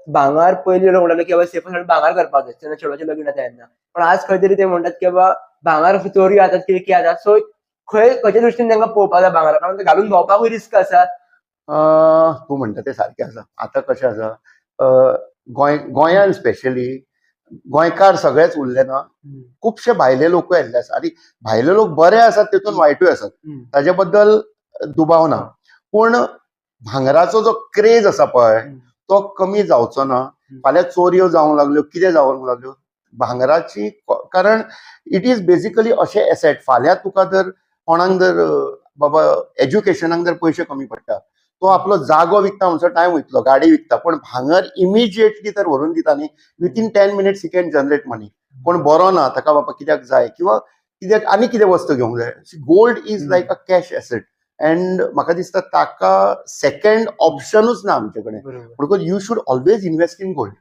भांगार पयलीं लोक म्हणटाले की बाबा सेफ आसा भांगार करपाक जाय तेन्ना चेडवाचें लगीन जाता तेन्ना. पण आज खंय तरी ते म्हणटात की बाबा भांगार अशें चोरी जातात कितें जातात. सो खंयच्या दृश्टीन तांकां पळोवपाक जाय भांगार, कारण ते घालून भोंवपाकूय रिस्क आसा. तूं म्हणटा तें सारकें आसा. आतां कशें आसा, गोंयांत स्पेशली गोंयकार सगळेच उरले ना, खुबशे भायले लोकूय येयल्ले आसा. आनी भायले लोक बरे आसात तितून वायटूय आसात, ताजे बद्दल दुबाव ना. पूण भांगराचो जो क्रेज आसा पळय तो कमी जावचो ना. फाल्यां चोरयो जावंक लागल्यो, कितें जावंक लागल्यो, भांगराची, कारण इट इज बेसिकली अशें एसेट. फाल्यां तुका जर कोणाक जर बाबा एज्युकेशनाक जर पयशे कमी पडटा, तो आपलो जागो विकता म्हणसर टायम वयतलो, गाडी विकता, पण भांगर इमिजिएटली तर व्हरून दिता न्ही. Within 10 minutes he can generate money. कोण बरो ना, ताका बाबा कित्याक जाय, किंवा कित्याक आनी कितें वस्तू घेवंक जाय. Gold is like a cash asset. And म्हाका दिसता ताका सेकंड ऑप्शनूच ना आमचे कडेन. Because you should always invest in gold.